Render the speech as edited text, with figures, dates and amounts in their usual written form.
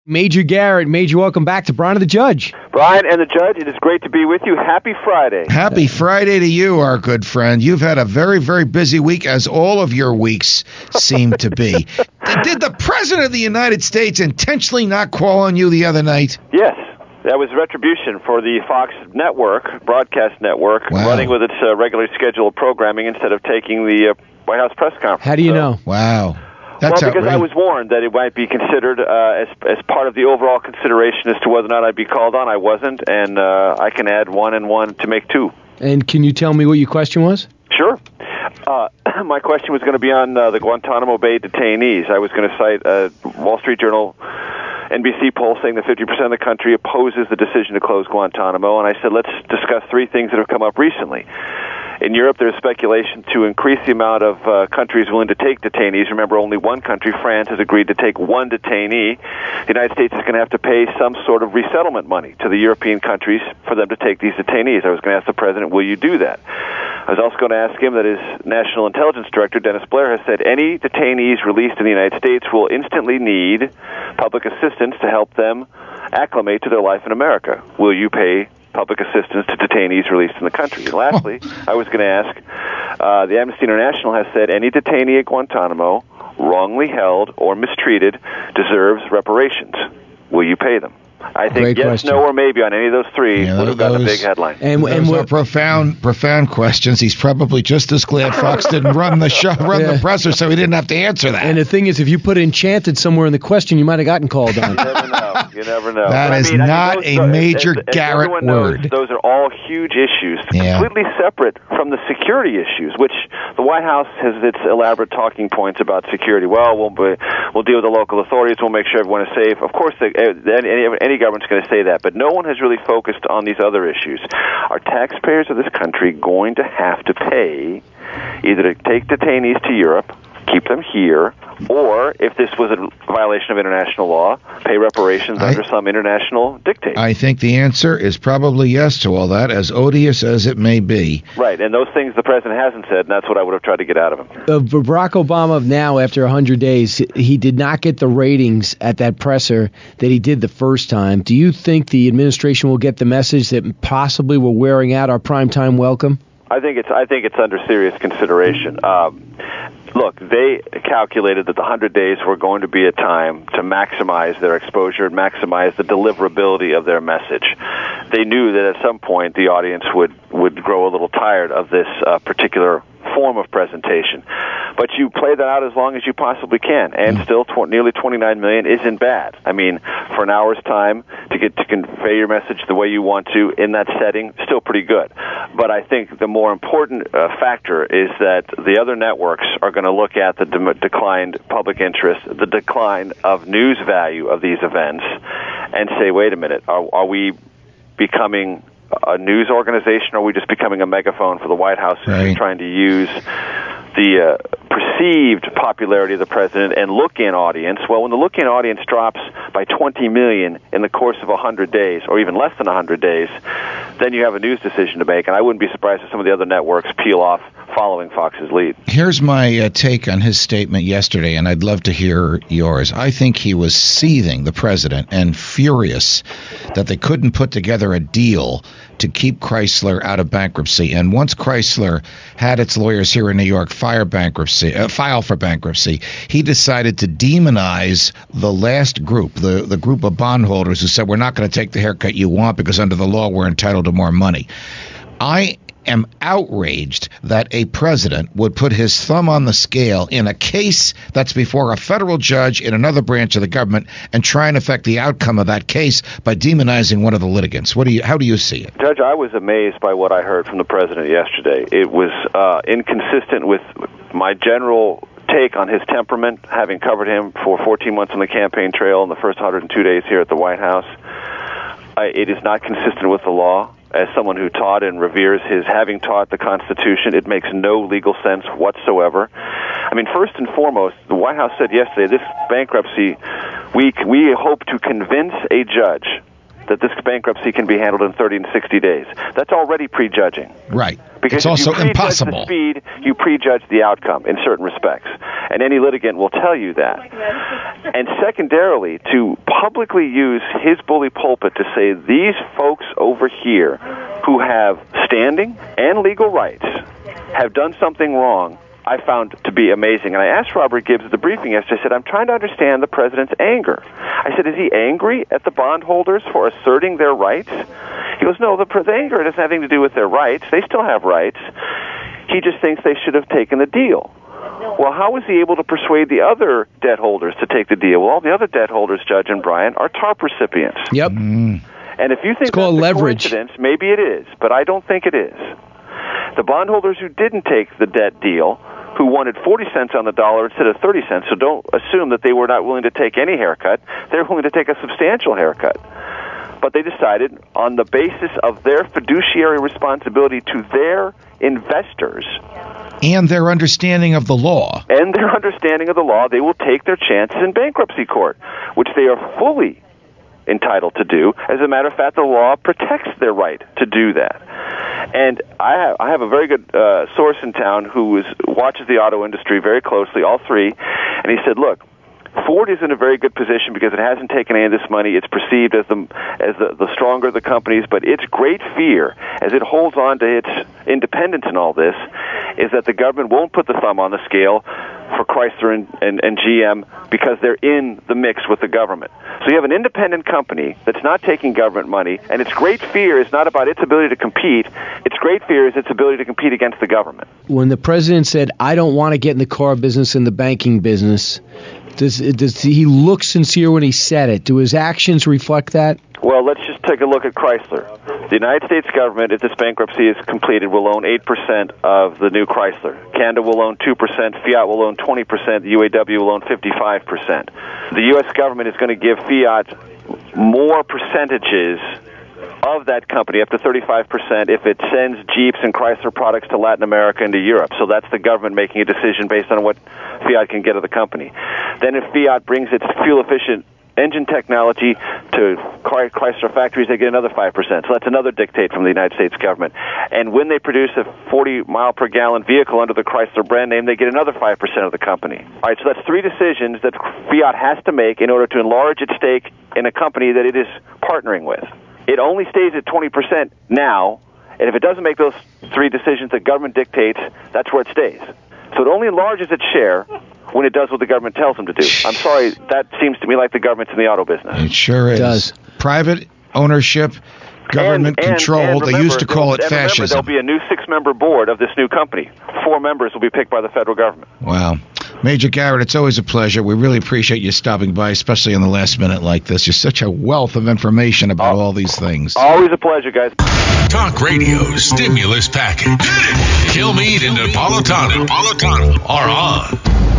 Major Garrett. Major, welcome back to Brian and the Judge. Brian and the Judge, it is great to be with you. Happy Friday. Happy Friday to you, our good friend. You've had a very, very busy week, as all of your weeks seem to be. Did the President of the United States intentionally not call on you the other night? Yes. That was retribution for the Fox network, broadcast network, running with its regularly scheduled programming instead of taking the White House press conference. How do you know? Wow. That's because I was warned that it might be considered as part of the overall consideration as to whether or not I'd be called on. I wasn't, and I can add 1 and 1 to make 2. And can you tell me what your question was? Sure. My question was going to be on the Guantanamo Bay detainees. I was going to cite a Wall Street Journal NBC poll saying that 50% of the country opposes the decision to close Guantanamo, and I said let's discuss 3 things that have come up recently. In Europe, there's speculation to increase the amount of countries willing to take detainees. Remember, only one country, France, has agreed to take 1 detainee. The United States is going to have to pay some sort of resettlement money to the European countries for them to take these detainees. I was going to ask the President, will you do that? I was also going to ask him that his National Intelligence Director, Dennis Blair, has said any detainees released in the United States will instantly need public assistance to help them acclimate to their life in America. Will you pay public assistance to detainees released in the country? And lastly, I was going to ask, the Amnesty International has said any detainee at Guantanamo wrongly held or mistreated deserves reparations. Will you pay them? I think Great yes, question. no, or maybe on any of those 3 would have got a big headline. And those are profound questions. He's probably just as glad Fox didn't run the show, the presser, so he didn't have to answer that. And the thing is, if you put enchanted somewhere in the question, you might have gotten called on. You never know. That is not a major Garrett word. Those are all huge issues, completely separate from the security issues, which the White House has its elaborate talking points about security. Well, we'll deal with the local authorities. We'll make sure everyone is safe. Of course, any government's going to say that, but no one has really focused on these other issues. Are taxpayers of this country going to have to pay either to take detainees to Europe, keep them here, or, if this was a violation of international law, pay reparations under some international dictate? I think the answer is probably yes to all that, as odious as it may be. Right, and those things the President hasn't said, and that's what I would have tried to get out of him. Barack Obama now, after 100 days, he did not get the ratings at that presser that he did the first time. Do you think the administration will get the message that possibly we're wearing out our primetime welcome? I think it's under serious consideration. Look, they calculated that the 100 days were going to be a time to maximize their exposure, maximize the deliverability of their message. They knew that at some point the audience would grow a little tired of this particular form of presentation. But you play that out as long as you possibly can, and still nearly 29 million isn't bad. I mean, for an hour's time to convey your message the way you want to in that setting, still pretty good. But I think the more important factor is that the other networks are going to look at the declined public interest, the decline of news value of these events, and say, wait a minute, are we becoming a news organization, or are we just becoming a megaphone for the White House who's trying to use the perceived popularity of the president and look-in audience? Well, when the look-in audience drops by 20 million in the course of 100 days, or even less than 100 days, then you have a news decision to make, and I wouldn't be surprised if some of the other networks peel off following Fox's lead. Here's my take on his statement yesterday, and I'd love to hear yours. I think he was seething, the president, and furious that they couldn't put together a deal to keep Chrysler out of bankruptcy. And once Chrysler had its lawyers here in New York file for bankruptcy, he decided to demonize the last group, the group of bondholders who said, we're not going to take the haircut you want because under the law we're entitled to more money. I am outraged that a president would put his thumb on the scale in a case that's before a federal judge in another branch of the government and try and affect the outcome of that case by demonizing one of the litigants. How do you see it? Judge, I was amazed by what I heard from the president yesterday. It was inconsistent with my general take on his temperament, having covered him for 14 months on the campaign trail in the first 102 days here at the White House. It is not consistent with the law. As someone who taught and reveres having taught the Constitution, it makes no legal sense whatsoever. I mean, first and foremost, the White House said yesterday, this bankruptcy week, we hope to convince a judge that this bankruptcy can be handled in 30 and 60 days. That's already prejudging. Right. Because it's also if you prejudge impossible. the speed, you prejudge the outcome in certain respects. And any litigant will tell you that. And secondarily, to publicly use his bully pulpit to say these folks over here who have standing and legal rights have done something wrong, I found to be amazing. And I asked Robert Gibbs at the briefing yesterday, I said, I'm trying to understand the president's anger. I said, is he angry at the bondholders for asserting their rights? He goes, no, the anger doesn't have anything to do with their rights. They still have rights. He just thinks they should have taken the deal. Well, how was he able to persuade the other debt holders to take the deal? Well, all the other debt holders, Judge and Brian, are TARP recipients. Yep. And if you think it's called that's leverage. a coincidence, maybe it is, but I don't think it is. The bondholders who didn't take the debt deal, who wanted 40 cents on the dollar instead of 30 cents, so don't assume that they were not willing to take any haircut. They're willing to take a substantial haircut. But they decided, on the basis of their fiduciary responsibility to their investors and their understanding of the law. They will take their chances in bankruptcy court, which they are fully entitled to do. As a matter of fact, the law protects their right to do that. And I have a very good source in town who watches the auto industry very closely, all three, and he said, look, Ford is in a very good position because it hasn't taken any of this money. It's perceived as the stronger of the companies, but its great fear, as it holds on to its independence in all this, is that the government won't put the thumb on the scale for Chrysler and GM because they're in the mix with the government. So you have an independent company that's not taking government money, and its great fear is not about its ability to compete. Its great fear is its ability to compete against the government. When the president said, I don't want to get in the car business and the banking business, does he look sincere when he said it? Do his actions reflect that? Well, let's just take a look at Chrysler. The United States government, if this bankruptcy is completed, will own 8% of the new Chrysler. Canada will own 2%, Fiat will own 20%, the UAW will own 55%. The U.S. government is going to give Fiat more percentages of that company, up to 35%, if it sends Jeeps and Chrysler products to Latin America and to Europe. So that's the government making a decision based on what Fiat can get of the company. Then if Fiat brings its fuel-efficient engine technology to Chrysler factories, they get another 5%. So that's another dictate from the United States government. And when they produce a 40-mile-per-gallon vehicle under the Chrysler brand name, they get another 5% of the company. All right, so that's three decisions that Fiat has to make in order to enlarge its stake in a company that it is partnering with. It only stays at 20% now, and if it doesn't make those three decisions that government dictates, that's where it stays. So it only enlarges its share when it does what the government tells them to do. I'm sorry, that seems to me like the government's in the auto business. It sure is. It does. Private ownership, government control. And remember, they used to call it fascism. There'll be a new 6-member board of this new company. 4 members will be picked by the federal government. Wow. Major Garrett, it's always a pleasure. We really appreciate you stopping by, especially in the last minute like this. You're such a wealth of information about all these things. Always a pleasure, guys. Talk Radio Stimulus Package. Kilmeade and Napolitano are on.